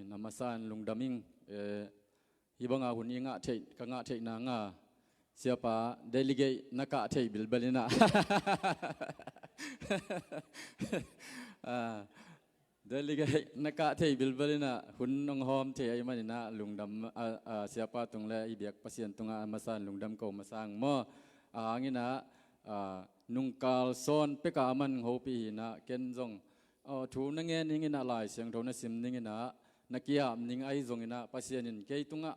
nama san lungdaming ibang ahun inga thei kanga thei na nga siapa delegate naka thei bilbalina delegate naka thei bilbalina hun nong hom thei ai manina lungdam siapa tungle ibiak pasien tunga masan lungdam ko masang mo angina nungkal son peka man hopi na kenzong thu na nge ningina lai siang thona sim ningina nakia ning ai zongina pasienin keitunga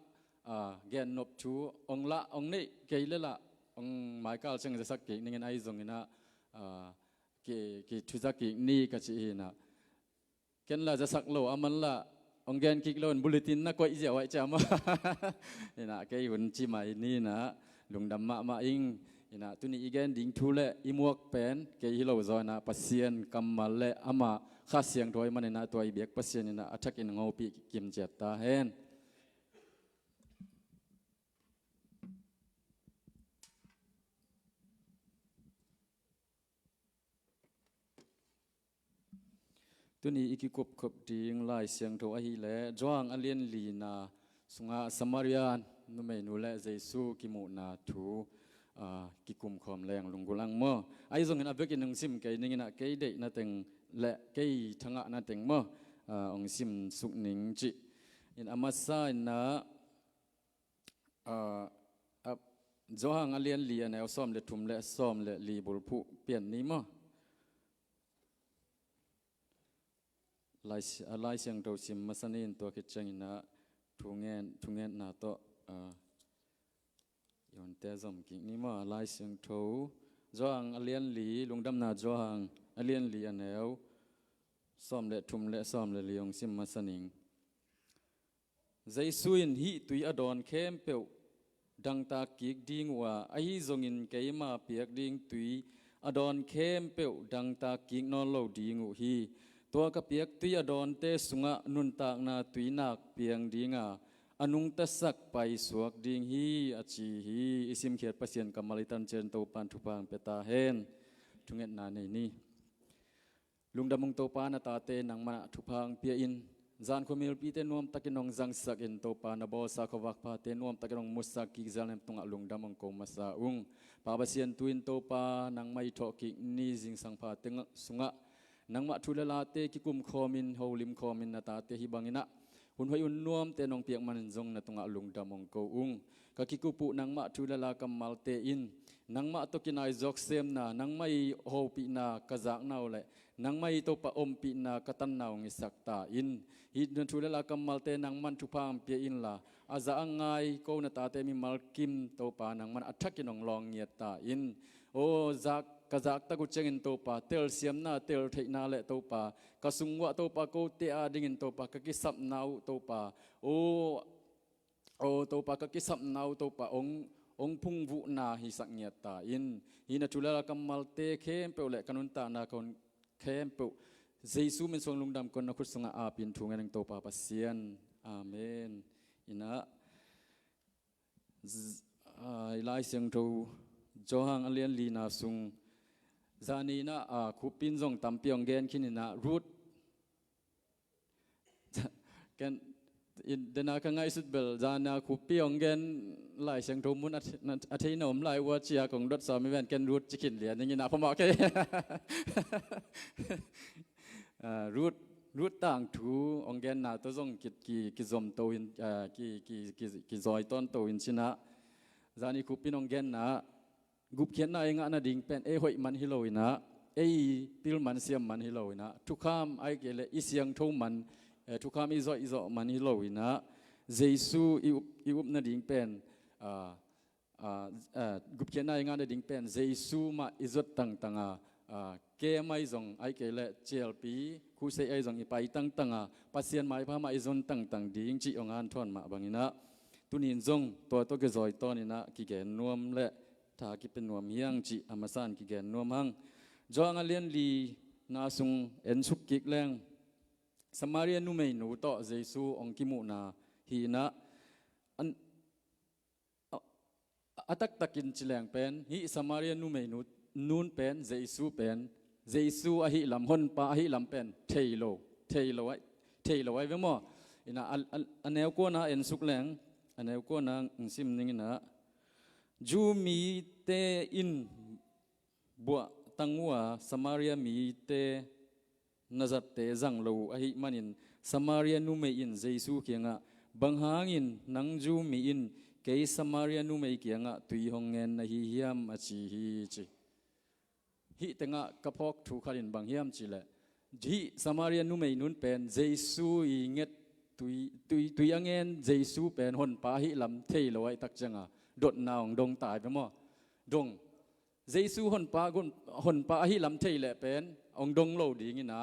gen nop thu ongla ongne keilela ong maikal cheng jasak ki ningin ai zongina ki thuzaki ni ka chi na ken la jasak lo aman la ong gen kik lon bulletin na koi ja wai chama ina kei hun chi mai ni na lungdam ma ing ina tuni igen ding thule imuak pen ke hilo zona pasien kamal le ama kha siang thoi manina toi biak pasien ina athak in ngopi kim jet ta hen tuni ikikop khop ding lai siang tho a hi le joang alien li na sunga samarian numei nu le jesu ki mu na thu ki kum khom leng lunggulang mo ai zong in abek in ong sim ke ningina ke de na teng le ke thanga na teng mo ong sim suk ning chi in amasa na joang alien li na som le thum le som le li bul phu pian ni mo lai siang to sim masanin to ke changina thungen na to yon te zom ki ni ma lai siang tho joang alien li lungdam na joang alien li aneu som le thum le som le liong sim masaning jaisuin hi tui adon khem pe dang ta kik ding wa ai zongin keima piak ding tui adon khem pe dang ta kik non lo ding u hiตัวกับเปียกตุยดอนเตสุงะนุนตากนาตุยนักเปียงดิงาอนุงตะสักไปสวกดิงฮีอจีฮีอิสิมเขียดปัสยันกำมะลิตันเจนโตปันทุพังเปตาเฮนทุงเงินนาในนี้ลุงดำมงโตปานาตาเตนังมาทุพังเปียอินจานคมิลปีเตนวมตะกินองจังสักอินโตปานาบอสาขวักพาเตนวมตะกินองมุสักกิจาเลมตุงะลุงดำมงโกมาสาอุงปาปัสยันตุอินโตปานังไม่ทอกินีจิงสังพาเตงสุงะนังมาทุเลลาเตกิกุมคอมินฮาวลิมคอมินนาตาเตฮิบังอินะหุ่นหอยอุ่นนวมเตนองเปียกมันจงนาตุงะลุงดำมงโกอุงกะกิกุปุนังมาทุเลลากำมัลเตอินนังมาตกินายจอกเซมนานังไม่ฮาวปีนากะจักนาวเลนังไม่โตปะอมปีนากะตันนาวงิสักตาอินฮิดนทุเลลากำมัลเตนังมันทุพามเปียอินลาอาจาอังไงโกนาตาเตมิมัลกิมโตปานังมันอัฐกินองลองเงียตาอินโอจักกะจักตะกุเจงินโตปาเตลเสียมนาเตลเทนาเลโตปากะสุงวะโตปาโกเตอาดิงินโตปากะกิสับนาวโตปาโอโตปากะกิสับนาวโตปาองพุงวุนาหิสักเงียตาอินหินะทุลากัมมัลเตเข้มเปเลกันุนตานาคนเข้มเปเจซูเมนทรงลุงดำคนนักขุดสงอาปินทุงเงินโตปาปัสเซียนอาเมนอินะไลเสียงโตจอหังอเลียนลีนาซุงจานีนะคุปินจงตัมเปียงเกนขินินะรูทกันเดนาคังไงสุดเบลจานาคุปิยงเกนไล่เสียงโทมุนอาทินอมไล่วัชยาของรถสามีแวนเกนรูทจิกินเหรียญอย่างนี้นะผมบอกแค่รูทต่างถูองเกนนาตัวจงกิจอมโตอินกิจอยต้นโตอินชินะจานีคุปินองเกนนะกุบเขียนนายงานดิ่งเป็นหอยมันฮิโลวินะปิลมันเสียมมันฮิโลวินะทุกคำไอเกลอิเสียงทุ่มันทุกคำอิโซมันฮิโลวินะเจซูอิอุบนาดิ่งเป็นกุบเขียนนายงานดิ่งเป็นเจซูมาอิจดตั้งเกมไอซงไอเกลเจลปีคู่เซไอซงอีไปตั้งปัสเซียนไม้พามาอิจนตั้งดิ่งจีองานทอนมาบางอินะตุนินซงตัวเกจอยตอนนี้นะกิเกนนวมและถ้ากิเป็นนวมเฮียงจีอามาสันกิแกนนวมหังจางเลียนลีนาซุงเอ็นสุกกิกแรงสมาเรียนนุเมนูต่อเจซูองกิมุนาฮีนะอัตักตักินจิแรงเป็นฮีสมาเรียนนุเมนูนูนเป็นเจซูเป็นเจซูอหิลำฮอนปาอหิลำเป็นเทโลไว้เวมอ อินะอันแนวก็นะเอ็นสุกแรงอันแนวก็นะซิมนิ่งนะจูมีเตอินบัวตังวัวสมารียมีเตนาจัดเตจังโลอหิมันินสมารียนุเมอินเจสุเกียงะบังหางินนังจูมีอินเกยสมารียนุเมเกียงะตุยหงเงินนะฮิยามอจิฮิจิฮิตงะกะพอกถูกขันบังฮิยามจิเลฮิสมารียนุเมนุนเป็นเจสุอิเงตตุยอังเงินเจสุเป็นหนปาฮิลำเทลอยตักจังะดดนาวดงตายไปมั้งดงเจสุหนปาฮิลำเทเลเป็นองดงโลดีงี้นะ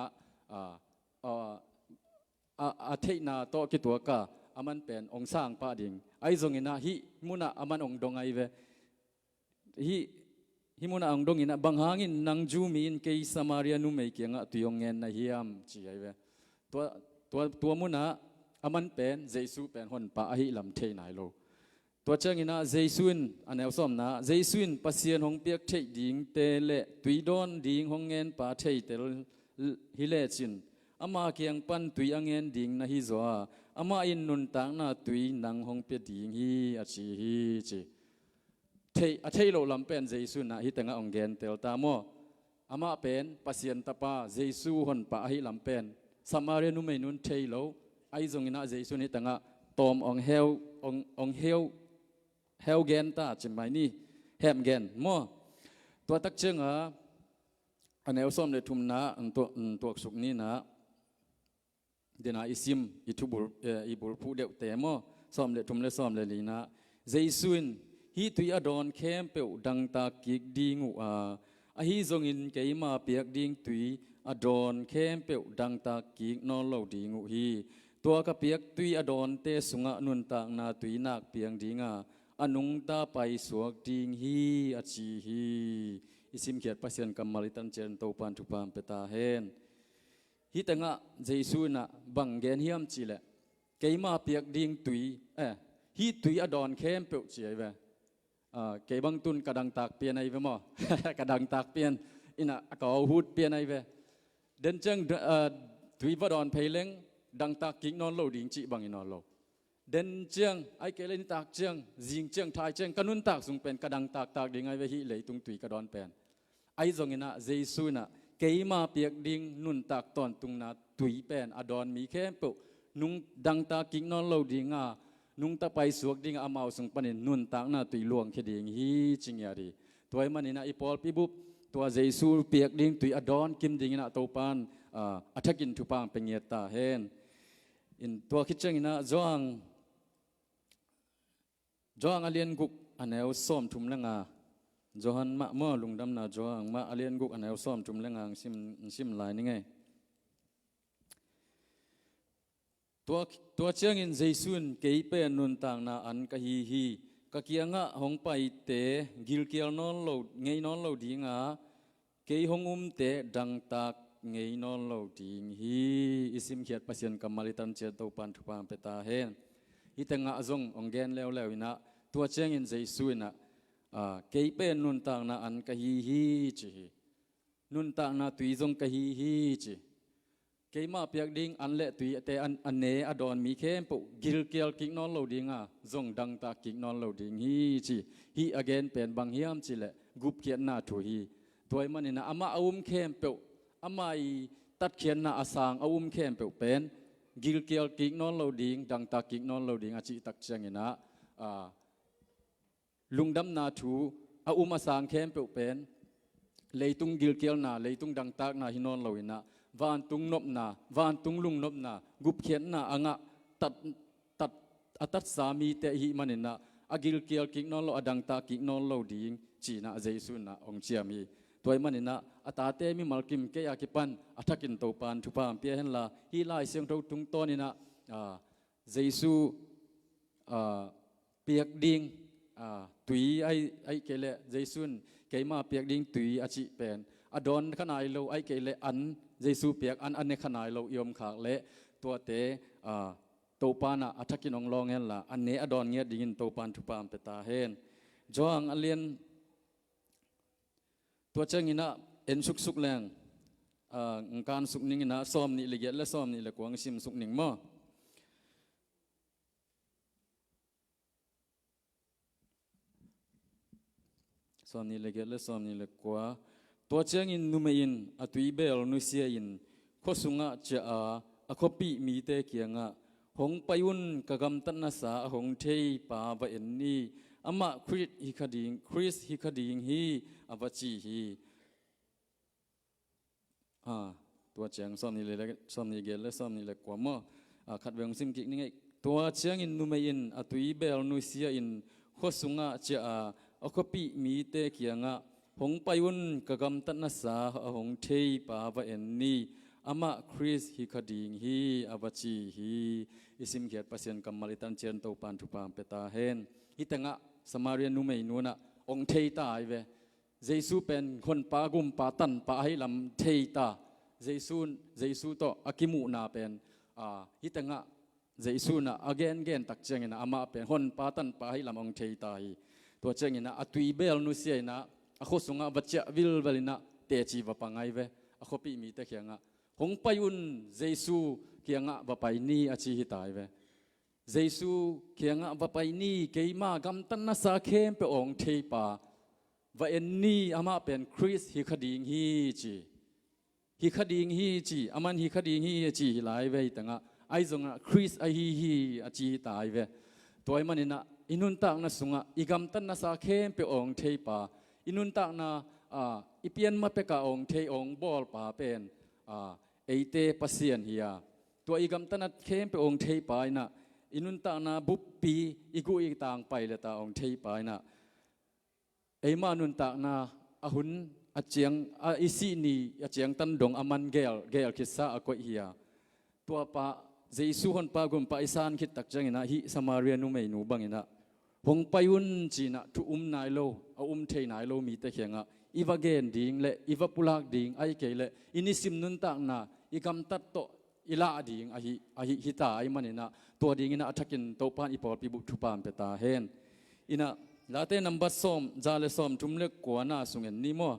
อาเทนาโตกิตัวกาอามันเป็นองสร้างป้าดิ่งไอ้ตรงนี้นะฮิมุนะอามันองดงไอเวฮิมุนะองดงนี้นะบางหางินนังจูมีนเกยสมารียนุเมเกียงะตุยองเงินนะฮิยามจีไอเวตัวมุนะอามันเป็นเจสุเป็นหนป้าฮิลำเทนายโลตัวเจ้างี้นะเจสุนอันเอลซอมนะเจสุนปัสเซียนหงเปียกเทดิ่งเตเลตุยดอนดิ่งหงเงินป้าเทเตลฮิเลจินอามาเกียงปันตุยอังเงินดิ่งนะฮิโซอาอามาอินนุนตังนาตุยนังหงเปียดิ่งฮีอาชีฮีจีเทโลลำเป็นเจสุนะฮิตังองเงินเตลตามออามาเป็นปัสเซียนตาปาเจสุหนป้าฮิลำเป็นสมาเรนุเมนุนเทโลไอจงอินะเจสุฮิตังตอมองเฮลองเฮลเกนตาจิมไปนี่แฮมเกนมั่วตัวตักเชิงอันเอลซอมเลทุมนะตัวสุกนี้นะเดน่าอิซิมอิทุบุลอิบุลผู้เดียวแต่มั่วซอมเลทุมเลซอมเลลีนะเจสุนฮีตุยอดอนเข้มเปียวดังตากิกดิงูฮีจงอินเกยมาเปียกดิงตุยอดอนเข้มเปียวดังตากิกนอนเล่าดิงูฮีตัวกระเปียกตุยอดอนเตสุงะนุนตากนาตุยนักเปียงดิงอนุงตาไปสวกดิงฮีอชีฮีอิสิมเขียดปัสยันกัมมาลิตันเจนโตปันทุปามเปตาเฮนฮิตังะเจสุนะบังเกนฮิมจิเลเกยมาเปียกดิงตุยฮีตุยอดอนเข้มเปียวจีไอเวเกยบังตุนกระดังตากเปียนไอเวมอกระดังตากเปียนอินะก็เอาหูดเปียนไอเวเดินจังตุยวดอนเพลงดังตากกิงนอนโลดิงจิบังอินอนโลเดินเจียงไอเกลินตากเจียงจิงเจียงทายเจียงกันุนตากสุงเป็นกระดังตากดิ่งไอเวฮิเลยตุงตุยกระดอนเป็นไอจงอินะเจสุนะเกยมาเปียกดิ่งนุนตากตอนตุงนาตุยเป็นอดอนมีแค่เปินุงดังตากกิงนอนโลดิ่งนุงตาไปสวกดิ่งอามาสุงปนินนุนตากนาตุยลวงแค่ดิ่งฮีจิงยาดีตัวมันนี่นะอีปอลปีบุบตัวเจสุเปียกดิ่งตุยอดอนกิมดิ่งนะโตปันอัฐกินทุปังเป็นเงียตาเฮนอินตัวคิดจังนะจวงอเลียนกุกอันเอลซ้อมทุมเลงจวงมะม่อลุงดำนาจวงมะอเลียนกุกอันเอลซ้อมทุมเลงซิมลายนี่ไงตัวเชียงอินเจสุนเกยเป็นนุนต่างนาอันกะฮีกะเกียงะหงไปเตกิลเกียลนอนโลไงนอนโลดีงาเกยหงเตดังตากไงนอนโลดีงฮีอิสิมเขียดปัสยันกัมมาลิตันเจตโตปันทุปามเปตาเฮนฮิตังะจงองเกนแล้วอินะตัวเชียงอินเจสุนเกยเป็นนุนต่างนาอันกะฮีจีนุนต่างนาตุยจงกะฮีจีเกยมาเปียกดิ่งอันเละตุยแต่อันเนอดอนมีเข้มปุกิลเกียลกิกนอนโลดิ่งจงดังตากิกนอนโลดิ่งฮีจีฮีอเกนเป็นบางเฮียมจีเละกุบเขียนนาถุยตัวมันนี่นะอามาอุ้มเข้มปุอามาตัดเขียนนาอาสางอุ้มเข้มปุเป็นกิลเกียลกิกนอนโลดิ่งดังตากิกนอนโลดิ่งอาจิตักเชียงนะลุงดำนาถูอุ้มอาสางเข้มปุเป็นเลยตุงกิลเกียลนาเลยตุงดังตากนาฮินอนโลวินะวานตุงนบนาวานตุงลุงนบนากุบเขียนนาอ่างตัดสามีเตหิมันนะอากิลเกียลกิกนอนโลอดังตากิกนอนโลดิ่งจีน่าเจสุนะองเชียมีตัวมันนะอัตาเตมีมัลกิมเกียกิปันอัฐกินโตปันทุพามเปียเห็นละฮีไลเสียงตุงต้นนี่นะเจสุเปียกดิ่งตุยไอเกลเจสุนเกยมาเปียกดิ่งตุยอาจิเป็นอดอนขนายโลไอเกลอันเจสุเปียกอันในขณะเรายอมขากเละตัวเตโตปานะอัฐกินองลองเห็นละอันนี้อดอนเงียดิ่งโตปานทุปามเปตาเฮนจวงอเลียนตัวเจ้างินะเอ็นสุกแรงการสุกนิ่งนะซ้อมนี่ละเอียดและซ้อมนี่ละกวางซิมสุกนิ่งมั่ สอมนี่เลเกตและสอมนี่เลกว่าตัวเชียงอินนุเมอินอตุยเบลนุเซียอินข้อสุงะเจอาอคปีมีเตเกียงะหงปยุนกะกำตันนาสาหงเทยปาบะเอ็นนีอามาคริสฮิคดิงฮีอาวจีฮีตัวเชียงสอมนี่เลสอมนี่เกตและสอมนี่เลกว่ามั่วขัดเวงซิมกิกนี่ไงตัวเชียงอินนุเมอินอตุยเบลนุเซียอินข้อสุงะเจอาอคปีมีเตเกียงะหงไปวุ่นกะกำตันนาสาหงเทยปาบะเอ็นนีอามาคริสฮิคดิงฮีอาวจีฮีอิสิมเกียรปัสยันกัมมาลิตันเจนโตปันทุปามเปตาเฮนฮิตังะสมาเรียนนุเมยนูนะองเทยตาไอเวเยซูเป็นคนปากุมปาตันปาให้ลำเทยตาเยซูโตอากิมูนาเป็นฮิตังะเยซูนะagainตักเจงนะอามาเป็นคนปาตันปาให้ลำองเทยตาตัวเจงนะอตุยเบลนุเซียนะอโคสุงะบัจเจวิลเวลินะเตจีวปังไงเวอโคปีมีเตเขียงะหงปยุนเยซูเขียงะวไปนีอชีหิตายเวเยซูเขียงะวไปนีเกยมากำตันนาสาเข้มเปองเทปาวเอ็นนีอามาเป็นคริสฮิคดิงฮีจีฮิคดิงฮีจีอามันฮิคดิงฮีจีหลายเวตังะไอซงะคริสไอฮีอชีหิตายเวตัวไอมันนี่นะอินุนตักนาสุงะอีกำตันนาสาเข้มเปองเทปาอินุนตักนาอีเปียนมาเปกาองเทองบอลปาเป็นเอเตปัสเซียนเฮียตัวอีกำตันเข้มเปองเทปายนะอินุนตักนาบุปปีอีกุอีกต่างไปเลยตาองเทปายนะเอมานุนตักนาอาหุนอาเจียงอิสินีอาเจียงตันดงอามันเกลคิดซาอากอยเฮียตัวปะเยซูฮอนปากุมปาอิสานคิดตักจังนะฮิสมาเรียนุเมนูบังนะหงไปยุนจีนะทุนายโลเทนายโลมีแต่เขียงอ่ะอีวาเกนดิงเละอีวาปุลักดิงไอเกเละอินิสิมนุนตักนะอีกำตัดโตอีลาดิงอหิฮิตาไอมันนะตัวดิงนะอัฐกินโตปานอีปอลปีบุทุปามเปตาเฮนอินะลาเตนัมบัดซอมจาเลซอมทุมเล็กกว่านาสุงเงินนี่มั้ง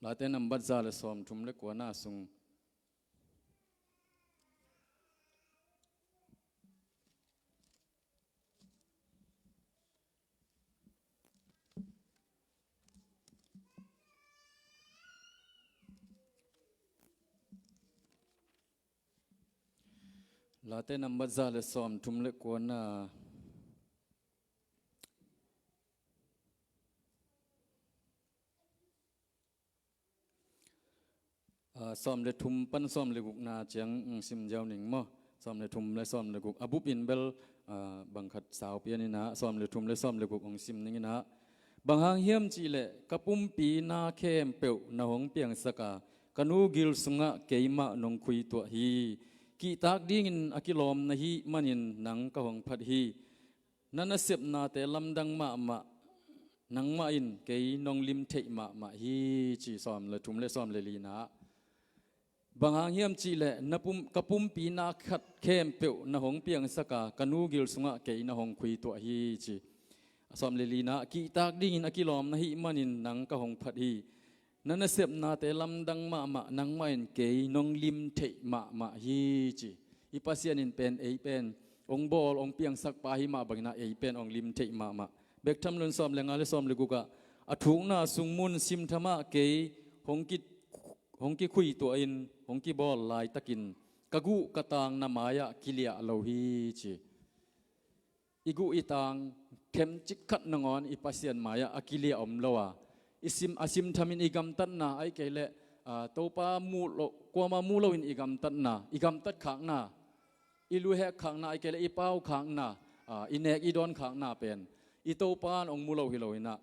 ลาเตนัมบัดจาเลซอมทุมเล็กกว่านาสุงลาเตนัมบัดจาเลซอมทุมเล็กกว่านาซ้อมเลทุมปั้นซ้อมเลกุกนาเจียงซิมเจ้าหนิงมั้งซ้อมเลทุมและซ้อมเลกุกอบุบินเบลบังคัดสาวเปียนี่นะซ้อมเลทุมและซ้อมเลกุกองซิมนี่นะบางหางเฮียมจีเลกระปุ่มปีนาเข้มเปียวนาหงเปียงสกากนูกิลสุงะเกยมะนงคุยตัวฮีกีตากดิ้งอกิลอมนะฮีมันินนังกะหงพัดฮีนันเสพนาแต่ลำดังมะนังมาอินเกยนงลิมเทมะฮีจีซ้อมเลทุมและซ้อมเลลีนะบางหางเฮียมจีเลนับกระปุ่มปีนาขัดเข้มเปียวนาหงเปียงสกากนูกิลสุงะเกยนาหงคุยตัวฮีจีซ้อมเลลีนะกีตากดิ้งอกิลอมนะฮีมันินนังกะหงพัดฮีนันเสพนาแต่ลำดังมะนังมาอินเกยนงลิมเทมะฮีจีอีปัสยานินเป็นเป็นองบอลองเปียงสักปาหิมาบังนาเป็นองลิมเทมะเบกทำลุนซ้อมเลงาเลซ้อมเลกุกะอถุงนาสุงมุนซิมธรรมะเกยหงกิคุยตัวอินหงกิบอลลายตะกินกะกุกะตางนามายะกิเลียโลฮีจีอีกุอีตางเข็มจิกขัดนงอนอีปัสยันมายะอกิเลียอมโลวาอิซิมอาซิมทามินอีกัมตันนาไอเกเลโตปามูโลกัวมามูโลอินอีกัมตันนาอีกัมตัดขังนาอีลูเฮกขังนาไอเกเลอีเป้าขังนาอีเนกอีดอนขังนาเป็นอีโตปานองมูโลฮิโลอินะ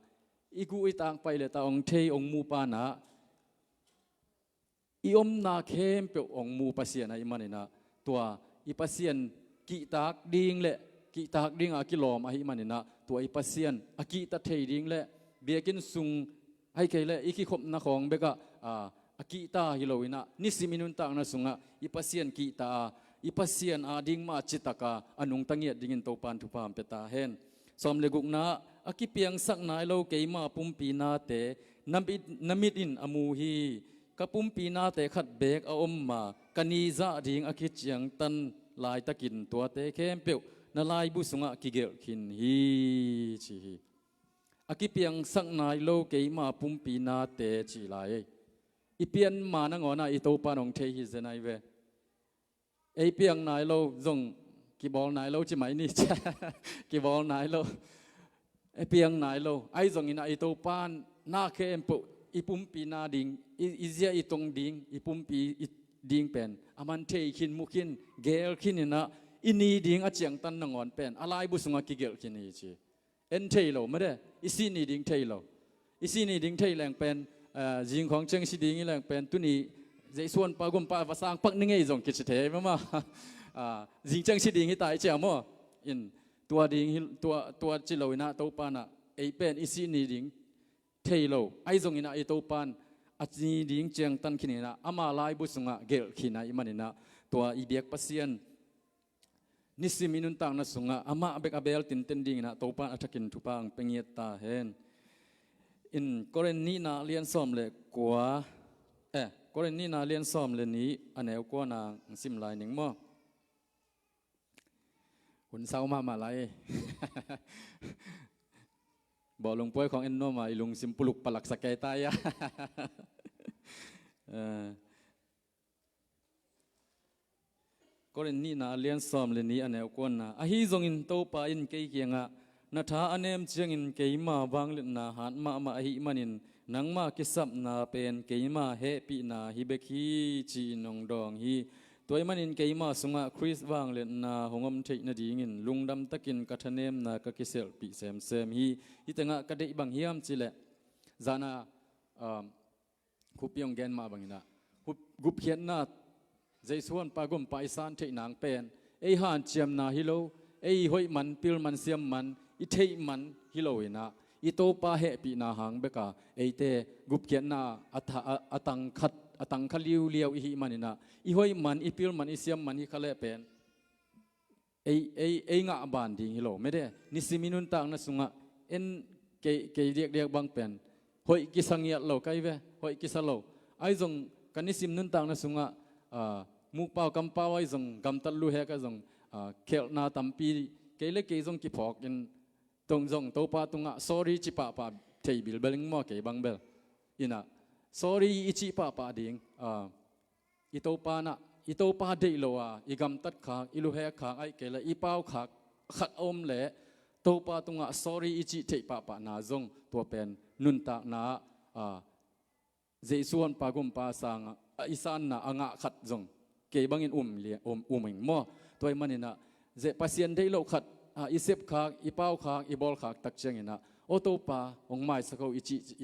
อีกุอีตางไปเลตาองเทองมูปานะอีอมนาเข้มเปียวองมูปัสเซียนไอมันนะตัวอีปัสเซียนกีตากดิ้งเละกีตากดิ้งอากิลอมไอมันนะตัวอีปัสเซียนอากิตาเทดิ้งเละเบียกินซุงไอเกเละอีกิขบนาของเบกะอากิตาฮิโลวินะนิสิมินุนตางนาสุงะอีปัสเซียนกีตาอีปัสเซียนดิ้งมาจิตากาอนุงตังเงียดดิ้งโตปานทุพามเปตาเฮนสมเลกุกนาอากิเปียงสักนายโลเกยมาปุ่มปีนาเตนามิดอินอมูฮีกะปุ่มปีนาเตขัดเบกอมมากันีซาดิ้งอากิจียงตันลายตะกินตัวเตเข้มเปียวนาลายบุสุงะกิเกลขินฮีชี อากิเปียงสักนายโลเกยมาปุ่มปีนาเตจีลายอีเปียนมานังอนาอีโตปานองเทฮิเซนายเวไอเปียงนายโลจงกีบอลนายโลจิไหมนี่จ้ะกีบอลนายโลไอเปียงนายโลไอจงอินาอีโตปานนาเคเอ็มปุอีปุ่มปีนาดิงอีเซียอีตงดิงอีปุ่มปีอีดิงเป็นอามันเทขินมุขินเกลขินนะอินีดิงอาเจียงตันนังอนเป็นอะไรบุษงกิเกลขินนี่จีเอ็นเทโลไม่ได้อิสินีดิงเทโลอิสินีดิงเทแรงเป็นจิงของเชิงสิดิงแรงเป็นตุนีใจส่วนปากุมปาภาษาปักนึงไงจงกิจเทมั้งมาจิงเชิงสิดิงที่ตายเจ้ามั่วอินตัวดิงตัวจิโลนะตัวปานะไอเป็นอิสินีดิงเทโลไอจงอินะไอตัวปานอาจีดิงเจียงตันขินนะอามาลายบุษงเกลขินนะอิมันนะตัวอีเบียกปัสเซียนนิสิมินุนตังนะสุงะอามาเบกอาเบลตินเตนดิงนะตัวปานอัฐกินทุปังเป็นเงียตาเห็นอินกรณีน่าเลียนซ้อมเลยกว่ากรณีน่าเลียนซ้อมเลยนี้อันไหนกว่านางซิมลายหนึ่งมั้งหุ่นเศร้ามาลายบอกลงป่วยของเอ็นโนมาลุงซิมปลุกปลักสแกตายะก็เรนนี่นะเลี้ยงซ้อมเรนนี่อันเอวกวนนะอาฮิจงอินโตปาอินเกยเกียงะนัทธาอันเอมเจียงอินเกยมาบางเล่นนะหันมาอาฮิมันอินนังมากิสับนาเป็นเกยมาเฮปีนาฮิเบคีจีนองดองฮีตัวมันอินเกยมาสุงะคริสบางเล่นนะหงอมเทนดีงินลุงดำตะกินกัทเนมนะกะกิเซลปีเซมฮีฮิตังะกะเดบังฮิมจิเลจานาคุปยองแกนมาบังนะกุบเขียนนะใจส่วนปากุมไปสานเทนางเป็นไอหันเจียมนาฮิโลไอหอยมันปิลมันเสียมมันอิเทมันฮิโลอินะอิโตปาเฮปีนาหังเบกาไอเตกุบเขียนนาอัตังคัดลิวเลียวอิหิมันอินะอิหอยมันอิปิลมันอิเสียมมันฮิคาเลเป็นไองะบานดิงฮิโลไม่ได้นิสิมินุนตังนะสุงะเอ็นเกเรียกบางเป็นหอยกิสังเงียโลไกเวหอยกิสโลไอจงกันนิสิมนุนตังนะสุงะมุกเป่ากำเป่าไอ้จงกำตัดลูเฮก็จงเขลนาตัมปีเกลเล็กเกจงกิพอกอินตรงจงตัวปาตุงะ sorry จิปะปาเทบิลเบลิงมอเกบังเบลอินะ sorry อิจิปะปาดิงอิโตปานะอิโตปาเดโลอาอิกำตัดขากอิลูเฮขากไอเกลอีเป่าขากขัดอมเละตัวปาตุงะ sorry อิจิเทปะปานาจงตัวเป็นนุนตานาเจส่วนปากุมปาสังอิสานนะอ่างะขัดจงเกบังอินเลียอิงมั่วตัวมันนี่นะเจปัสเซียนได้โลขัดอิเซบขากอิเป้าขากอิบอลขากตักเชียงอินะโอโตปาองไม้สักเอาอิ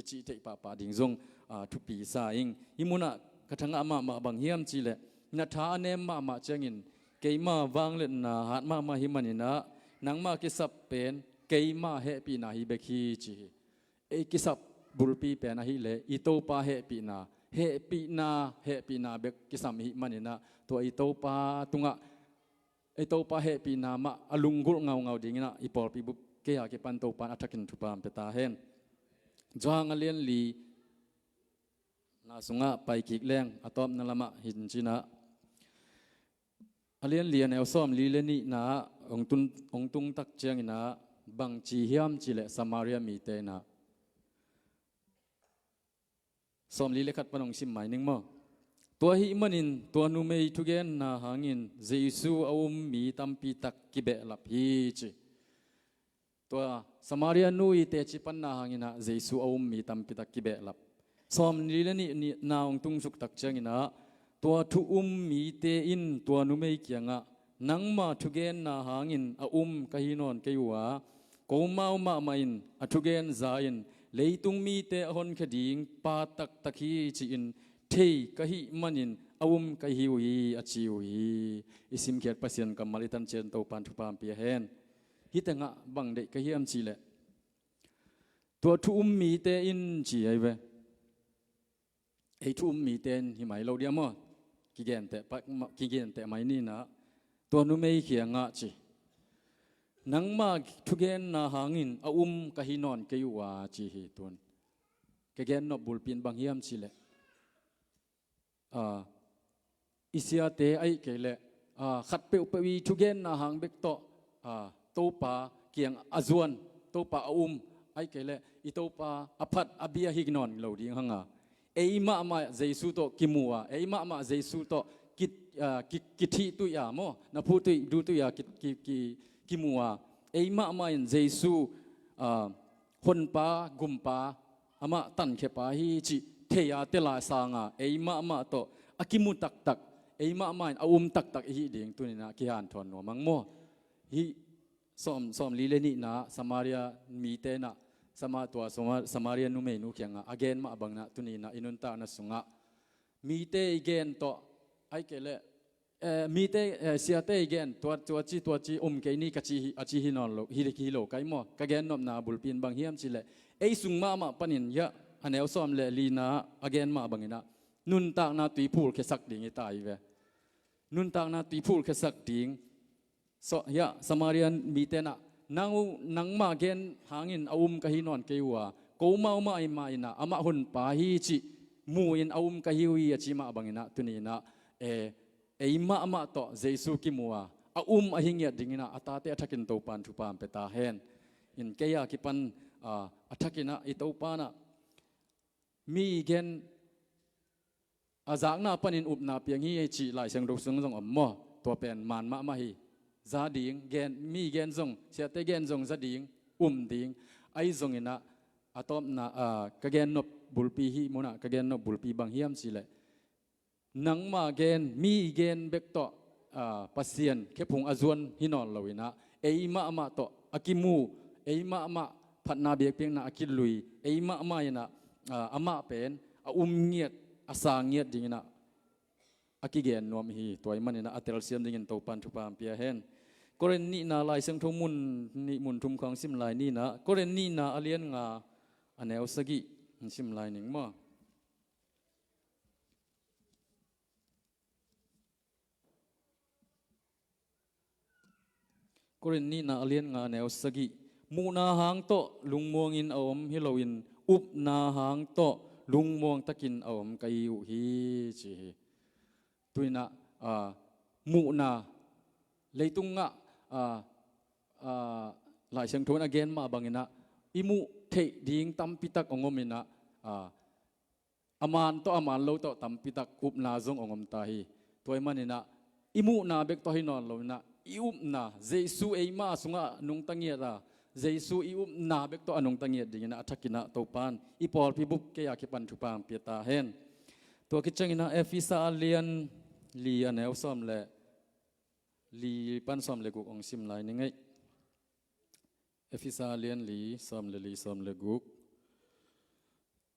จิเทปะปาดิ่งจงทุปีสาอิงอิมุนะกระทั่งอามาบังเฮียมจีเลนัทธาเนมมาเชียงอินเกยมาวางเล่นนะหัดมาหิมันนี่นะนังมากิสับเป็นเกยมาเฮปีนาฮิเบคีจีเอกิสับบุรปีเป็นหิเลอิโตปาเฮปีนาเฮปีนาเบกกิสัมหิมันนี่นะตัวอิโตปาตุงะอิโตปาเฮปีนามาอลุงกุลเงาดิ่งนะอิปอลปีบุเกียกิปันโตปานอัฐกินทุปามเปตาเฮนจางเลียนลีนาสุงะไปกิกแรงอะตอมนั่นละมะหินจินะเลียนเลียนแนวซ้อมลีเลนี่นะองตุงตักเจียงนะบังจีเฮียมจิเลสมาเรียมีเตนะสมลีเล็กขัดปนองชิมหมายหนึ่งมั้งตัวหิมันินตัวนุเมย์ทุเกนนาหางินเจสูเอามีตัมปีตักกิเบลับฮีจีตัวสมาเรียนุยเตจิปันนาหางินะเจสูเอามีตัมปีตักกิเบลับสมลีเลนี่นาองตุงสุกตักเจงินะตัวทุมีเตอินตัวนุเมย์เกียงะนังมาทุเกนนาหางินเอากะฮินอนเกยัวโกมามาอินอทุเกนซาอินเลยตุงมีเตะหนขดิ่งปาตักฮีจีอินเทกะฮิมันอินอาวมกะฮิวีอจิวีอิสิมเขียดปัสยันกัมมาลิตันเชนโตปันทุปามเปียเฮนฮิตงะบังเดกะฮิอัมจีเลตัวทุมีเตอินจีไอเวไอทุมีเตนหิมายเราเดียมอกิเกนเตปะกิเกนเตไม่นี่นะตัวนุเมย์เขียงะจีนังมาทุเกนนาหางินอากะฮินอนเกยัวจีฮีตุนเกเกนนบุลปินบางเฮียมชิเลอิเซียเตไอเกเลขัดเปววีทุเกนนาหางเบกโตโตปาเกียงอาจวนโตปาไอ ai kele itopa aphat abia hignon lo ding hanga eima ma jesu to kimua eima ma jesu to kithi tu ya mo na phu tu du tu ya kimua eima ma in jesu hon pa gumpa ama tan khe pa hi chi theya tela sanga eima ma to akimu tak tak eima ma tak tak hi ding tu ni na ki han thon no mang mo hi som li le ni na samaria mi te na sama tua samaria nu me nu kyanga again ma bang na tu ni na inun ta na sunga mi te again to ai kele mi te sia te again tua chi ke ni ka chi achi hi non lo hi lo kai mo ka gen nom na bulpin bang hiam chi le ei sungma ma panin ya anel som le li na again ma bangina nun ta na tui phul ke sak ding ta i ve nun ta na tui phul ke sak ding so ya samarian mi te na nang ma gen hangin ka hi non ke wa ko ma ina ama hun pa hi chi mu in ka hi wi chi ma bangina tuni na ma to jesu ki muwa a hingya dingina atate athakin to pan thu pam peta hen in ke ya ki pan athakina i to pana mi gen azak na panin up na piang hi chi lai sang do sung jong ammo to pen man ma hi za ding gen mi gen jong sia te gen jong za ding ding ai jong ina atom na ka gen nop bulpi hi mona ka gen nop bulpi bang hiam chi le nang ma gen mi gen bek to pasien ke phung azuan hinon loina eima to akimu eima phatna bek peng na akilui eima ina ama pen ngiat asa ngiat dingina akigen nom hi toy manina atel siam dingin to pan thu pam pia hen koren ni na lai sang thum mun thum khang sim lai ni na koren ni na alien nga anel sagi sim lai ning mo koren ni na alien nga anel sagi mu na hang to lungmong in om hiloin up na hang to lungmong takin om kai u hi chi tuina mu na leitung nga lai sang thon again ma bangina imu thei ding tam pitak ongomina aman lo to tam pitak up na zong ongom ta hi toy manina imu na bek to hinon lo na ium na jesu eima sunga nung tangia ra jesu ium na bek to anung tangia dingina athakina to pan ipol pi buk ke ya ki pan thu pam pi ta hen to ki changina efisa alian li anel som le li pan som le guk ong sim lai ni ngai efisa alian li som le guk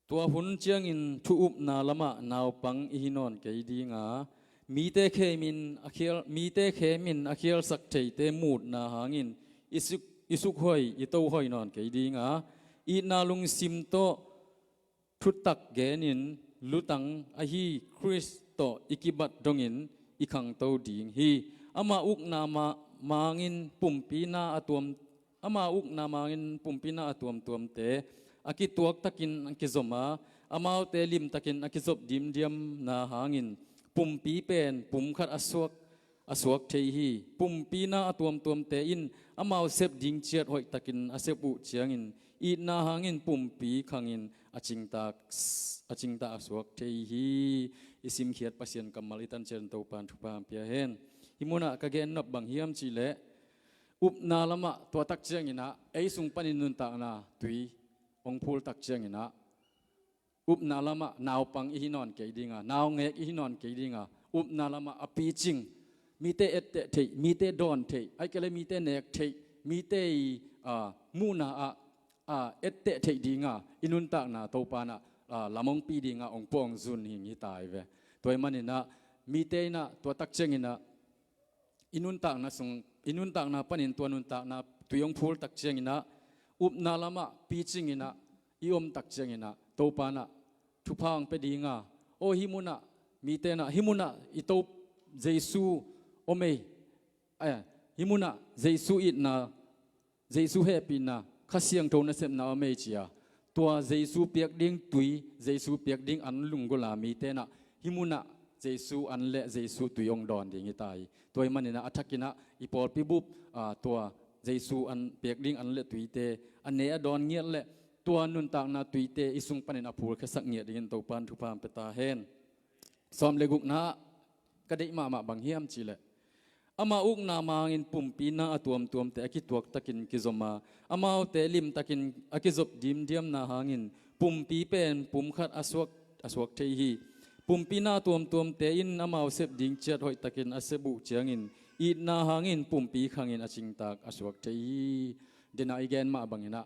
tua hun chiang in thu up na lama naw pang i hinon ke dinga mi te khe min akhial sak thei te mut na hangin isuk hoi i to hoi non ke dinga i na lung sim to thutak genin lutang a hi kristo ikibat dongin ikhang to ding hi ama uk na mangin pumpina atuam tuam te akituak takin akizoma amau te lim takin akizop dim diam na hangin pumpi pen pumkhat aswak thei hi pumpina atuam tuam te in amau sep ding chiat hoi takin asepu chiangin i na hangin pumpi khangin achingta aswak thei hi isim khiat pasien kamal itan chen to pan thu pam pia hen himuna ka gen nop bang hiam chi le up na lama to tak chiang ina ei sung panin nun ta na tui ong phul tak chiang ina up na lama naw pang i hinon ke dinga naw ngek i hinon ke dinga up na lama api ching mi te ette thei mi te don thei ai kele mi te nek thei mi te muna ette thei dinga inun ta na to pa na lamong pi dinga ong pong zun hing hi tai ve toy manina mi te na to tak chiang ina inun tak na panin to nun tak na tuyong phul tak chiang ina up na lama pi ching ina iom tak chiang ina to pa na thupang pe dinga o himuna mi te na himuna ito jesu ome himuna jesu it na jesu happy na khasiang tho na sem na ome chia tua jesu piak ding tui jesu piak ding an lungola mi te na himuna jesu an le jesu tuyong don ding itai toy manina athakina ipol pibup tua เจสูอันเปียกดิ้งอันเละตุยเตอันเนอดอนเงียเละตัวนุนตากนาตุยเตอิสุงปันอภูรแค่สักเงียดิ้งตัวปานทุพามเปตาเฮนซ้อมเลกุกนะก็ได้มาบางเฮียมจีเละอามาอุกนามางินปุ่มปีนาตัวมแต่อคิตัวตะกินกิจมาอามาเตลิมตะกินอคิจบดิมเดียมนาหางินปุ่มปีเป็นปุ่มขัดอสวกเทฮีปุ่มปีนาตัวมเตอินอามาเสพดิ้งเจ็ดหอยตะกินอเสบุเจียงินอีนาหางินปุ่มปีขังินอจิงตากอสวกเทฮีเดน่าอีแกนมาบางเงินะ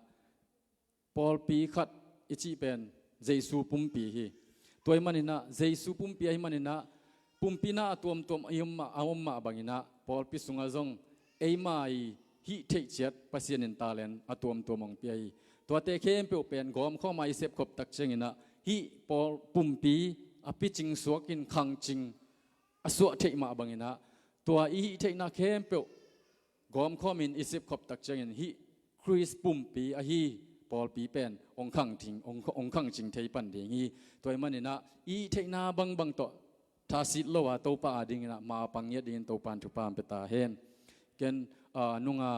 พอลปีขัดอิจิเป็นเจสูปุ่มปีฮีตัวมันนะเจสูปุ่มปีไอ้มันนะปุ่มปีนาตัวมอายุมามาบางเงินะพอลปีสุงอาจงไอ้มาฮิเทเจ็ดปัสยานินตาเลนตัวมองปีตัวเตเข้มเปเป็นกอมข้อมาเสพขบตักเชงินะฮิพอลปุ่มปีอภิจิงสวกินขังจิงอสวเทมาบางเงินะตัวฮิเทนาเข้มเปกอมข้อมินเสพขบตักเชงินฮิคริสปุ่มปีอฮิพอลปีเป็นองขังทิงองขังจิงเทปันเดียงีตัวมันนี่นะอีเทนาบังต่อทาสิโลวาโตปาดิ่งนะมาปังเยดินโตปานทุปามเปตาเฮนเกนนุงา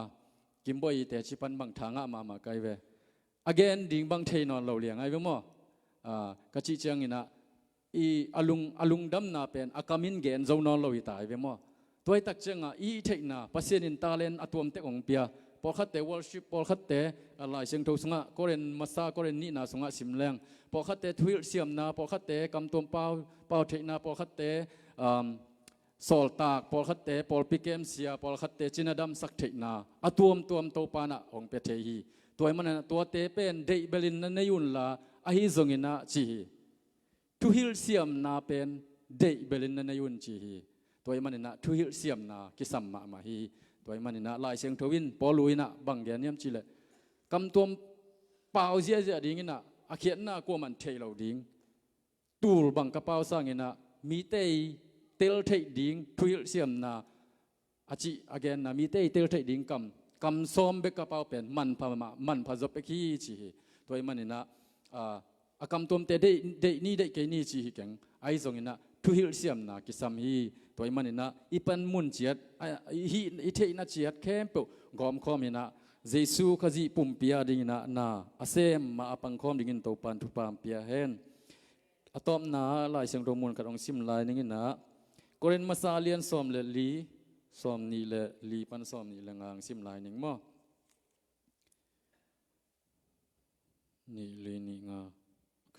กิมบอยแต่ชิปันบังทางมาไกเว again ดิ่งบังเทนอนเราเลียงไงเวมอกะจิเจียงนี่นะอีอลุงดำนาเป็นอากามินเกนเจ้านอนเราอีตายเวมตัวตักเจียงอีเทนาปัสยานินตาเลนอตัวมเตองเปียพอขัดเตวอลชิปพอขัดเตอะไรเสียงทูสงะก็เรนมาซาก็เรนนี่นาสงะสิมแรงพอขัดเตทวิลเซียมนาพอขัดเตกำตัวเปาเทนาพอขัดเตสอลตากพอขัดเตพอลปิเกมเซียพอขัดเตจินาดัมสักเทนาอตัวมโตปานะองเปเทฮีตัวมันตัวเตเป็นเดเบลินนันยุนลาอหิซงอินะจีทูฮิลเซียมนาเป็นเดเบลินนันยุนจีตัวมันนะทูฮิลเซียมนากิสัมมาฮีตัวมันนี่นะลายเสียงทวินปอลุยนะบังแกนยมจิเลกำตัวเปล่าเสียดิ่งนะอาเขียนนะกลัวมันเทเราดิ่งตูลบังกระเป๋าสร้างนะมีเตยเตลเทดิ่งทุยเสียมนะอาจิอาแกนนะมีเตยเตลเทดิ่งกำซ้อมเบกกระเป๋าเป็นมันพาจบไปขี้จีตัวมันนี่นะอากำตัวเตได้นี่ได้เกนี่จีเก่งไอ้ตรงนี้นะทุยเสียมนะกิสามฮีตัวมันนี่นะอีปันมุนเจียดอีเทน่าเจียดแค่เปิลกอมคอมินะเจสูขจีปุ่มเปียดิ่งนะอาเซมมาอปังคอมดิ่งตัวปันทุปามเปียเฮนอะตอมนะลายเสียงโรมุนกับองซิมลายนี่นะก็เรนมาซาเลียนซอมเลลีซอมนี่เลลีปันซอมนี่เลงางซิมลายนี่มั้งนี่เลนี่งาโอเค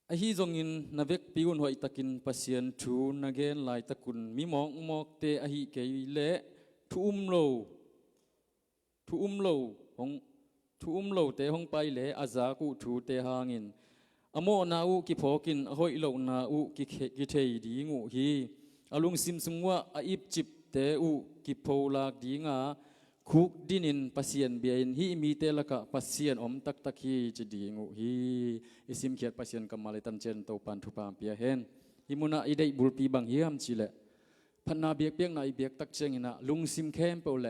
ไอฮีจงอินนาเวกปิวนหอยตะกินปัสยันทูนักเกนลายตะกุนมีมอกเตอฮีเกยเละทุ่มโลเตหงไปเละอาซากุทูเตหางินอโมนาอุกิพอกินหอยโลนาอุกิเทยดีงูฮีอลุงซิมซุงว่าอิบจิบเตอุกิโพลากดีงาคุกดินินปัสยันเบียนฮีมีเตละกะปัสยันอมตักฮีจะดีงูฮีอิสิมเขียดปัสยันกำมาเลตันเจนโตปันทุปามเปียเฮนฮิมุนาอิได้บุลปีบังเฮียมชิเลพันนาเบียกเปียงนาอิเบียกตักเชงนะลุงซิมเข้มเปล่าเล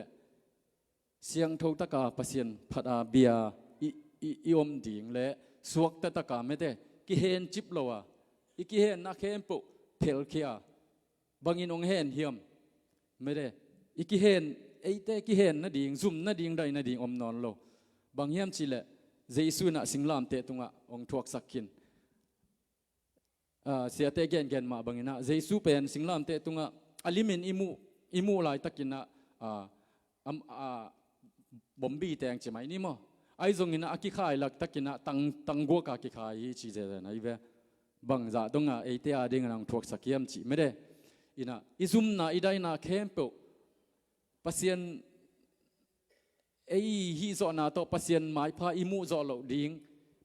เสียงโทตะกาปัสยันพัดอาเบียอิอมดิ่งเลสวกตะกาไม่ได้กิเฮนจิบโลวะอีกิเฮนนักเข้มเปล่าเพลเคียบางอินองเฮนเฮียมไม่ได้อีกิเฮนไอ้เต้กิเฮนน่ะดิ่งซุ่มน่ะดิ่งได้น่ะดิ่งอมนอนโลบางเฮียมชิเลเจสุน่ะสิงลามเตตุงะองทวกสักกินเสียเตเกนมาบางอินะเจสุเป็นสิงลามเตตุงะอลิมินอิมูลายตะกินนะบอมบี้แตงใช่ไหมนี่มั้งไอ้ตรงนี้นะอากิขายหลักตะกินนะตังกัวกากิขายชีเจนะไอ้เว้บางจ่าตรงอ่ะไอ้เตอาดิ่งนังทวกสักเยี่ยมจีไม่ได้อินะอิซุมนะอิได้นะเข้มเปล่าปัสยันไอ้ฮีโซนาโตปัสยันหมายพาอิมูโซโลดิ่ง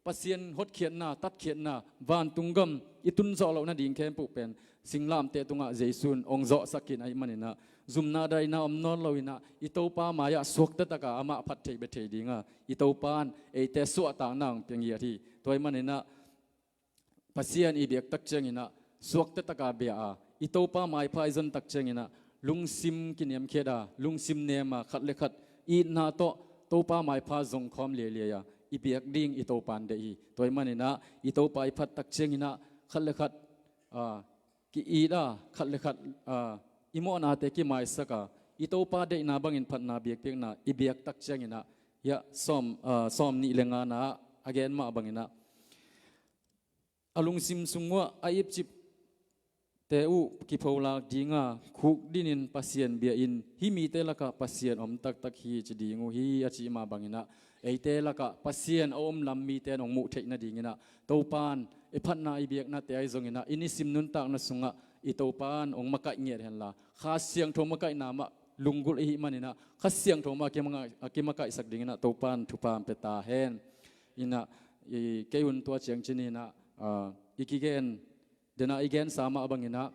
ปัสยันฮดเขียนนาตัดเขียนนาวานตุงกำอิตุนโซโลนะดิ่งเข้มเปล่าเป็นสิงลามเตตุงะเจสุนองโซสักกินไอ้มันนะซุมนาได้นาอมนอนลอยนะอิโตปามายาสวกตะตะกาอามาพัดเทเบเทดิ่งะอิโตปานไอ้เตสวต่างนางเพียงเยียที่ตัวไอ้มันนะปัสยันอีเบียกตักเจงินะสวกตะตะกาเบียอิโตปามายพายจนตักเจงินะลุงซิมกินยมเคดาลุงซิมเนมาขัดเลขัดอีนาโตปาไม้พาจงคอมเลียอีเบียกดิ่งอีโตปานเดอีตัวมันนี่นะอีโตปาพัดตักเชงินะขัดเลขัดกิอีดาขัดเลขัดอิโมนาเตกิไม้สัก ito pa de na bangin phat na biak piak na ibiak tak chiang ina ya som ni lenga na again ma bangina alung sim sungwa aip chip teu ki phola dinga khuk dinin pasien bia in hi mi te laka pasien om tak tak hi chi dingu hi achi ma bangina eite laka pasien om lam mi te nong mu theina dingina topan e phat na ibiak na te ai zongina ini sim nun tak na sunga i topan ong maka nge hen la kha siang tho maka na ma lungul hi manina kha siang tho ma ke maka isak dingina topan thupam peta hen ina i keun tua chiang chinina ikigen dena igen sama abangina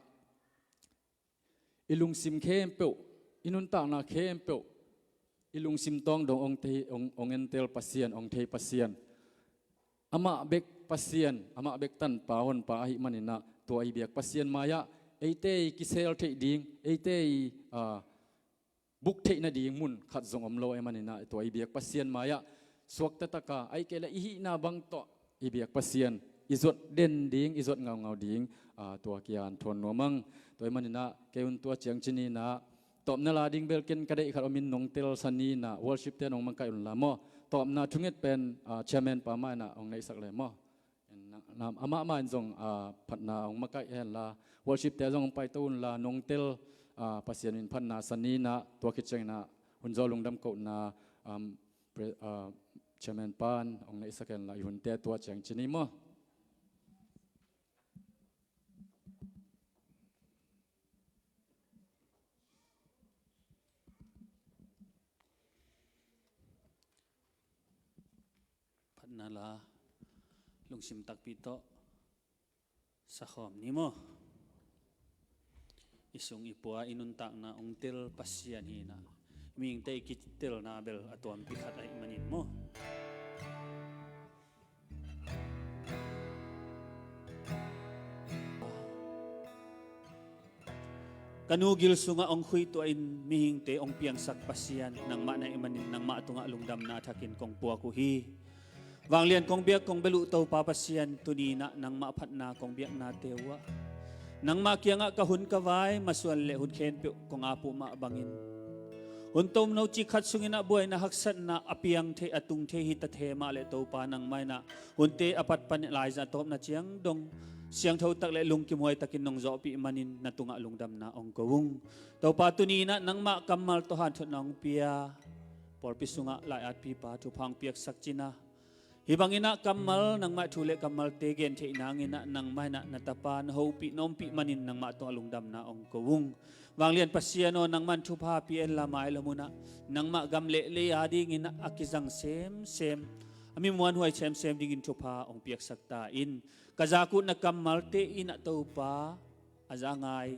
ilung sim khem pe inun ta na khem pe ilung sim tong dong ong entel pasien ong thei pasien ama bek pasien ama bek tan pahon pa hi manina to ai biak pasien maya eite kisel thei ding eite buk thei na ding mun khat zong om lo e manina to ai biak pasien maya suak ta taka ai kela hi na bang to i biak pasien izot den ding izot ngau ding tua kian thon nomang toy manina keun tua chiang chini na top na la ding belken kadai khat omin nong tel sani na worship te nong mangkai un la mo top na thunget pen chairman pa ma na ong nei sak le mo nam ama ma jong phatna ong makai hen la worship te jong pai tun la nong tel pasien in phatna sani na tua ki cheng na hunzo lungdam ko na chairman pan ong nei saken la hun te tua chiang chini mo nala lungsim takpito sa khom ni mo isung ipua inuntak na ongtel pasyan hina ming te kitel na bel atom pikhat ay manin mo kanugil sunga ong hui to ay mihing te ong piang sak pasyan nang ma na imanin nang ma tunga lungdam na athakin kong puwa kuhi wang lian kong biak kong belu tau papasian tunina nang maphat na kong biak na tewa nang makianga kahun kawai masuan le hun khen pe kong apu ma bangin huntom no chi khat sungina buai na haksat na apiang the atung the hi ta the ma le to pa nang mai na hunte apat pan lai za top na chiang dong siang thau tak le lung ki moi takin nong zo pi manin na tunga lungdam na ong kawung to pa tunina nang ma kamal to han thot nong pia por pisunga lai at pi pa thu phang piak sakchina hibangina kamal nang ma thule kamal tegen the inangina nang mai na natapan hopi nompi manin nang ma to alungdam na ong kowung wanglian pasiano nang man thupa pi en la mai lamuna nang ma gamle le ading ina akizang sem ami muan huai sem ding in thupa ong piak sakta in kazaku na kamal te ina to pa azangai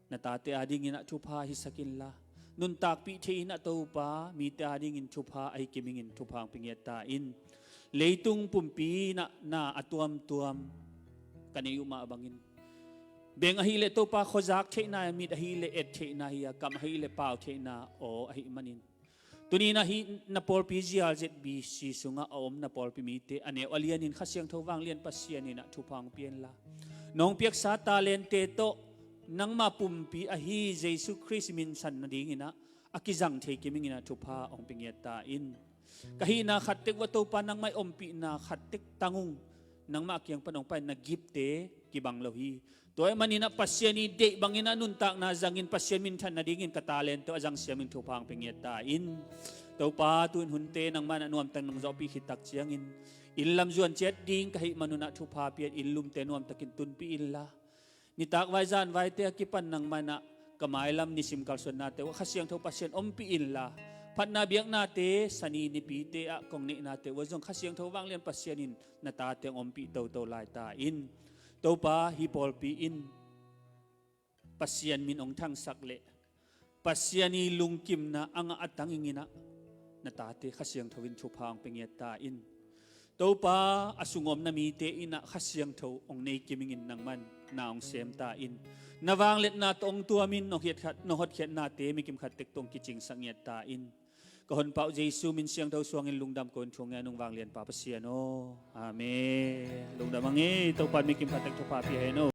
natate ading ina thupa hisakin la nun tak pi the ina to pa mi te ading in thupa ai kiming in thupa pingyata in leitung pumpi na atuam kaniyu ma bangin beng ahile to pa khozak the na mit ahile et the na hiya kam ahile pau the na o ahi manin tunina hi na pol pgr zb si sunga om na pol pi mi te ane alian in khasyang thowang lian pasian ina thupang pian la nong piak sa talente to nang ma pumpi ahi jesu christ min san na ding ina akizang the kiming ina thupa ong pingyata in kahina khatik wato pa nang may ompi na khatik tangung nang makyang panong pa na gipte kibang lohi toy manina pasyani de bangina nuntak na zangin pasyan min than na dingin katalen to azang siya min thupang pingyata in to pa tuin hunte nang man anuam tang nang zopi hitak chiangin illam zuan chet ding kahi manuna thupa pian illum te nuam takin tun pi illa nitak wai zan wai te kipan nang mana kamailam ni sim kalson nate wa khasyang tho pasyan ompi illa pat na biak nate sani ni pite a kong ni nate wazong khasyang thowang lian pasyanin na tate ompi to lai ta in to pa hi pol pi in pasyan min ong thang sakle pasyani lungkim na anga atangingina na tate khasyang thowin thupang pengyata in to pa asungom na mi te ina khasyang tho ong nei kimingin nang man na ong sem ta in nawang let na tong tuamin no hiat khat no hot khet na te mi kim khat tek tong kiching sangyat ta in kahon pau Jesu min siang daw suangin lungdam kon thunga nung wang lian pa pasiano amen lungdam angi to pan mi kim khat tek to pa pi heno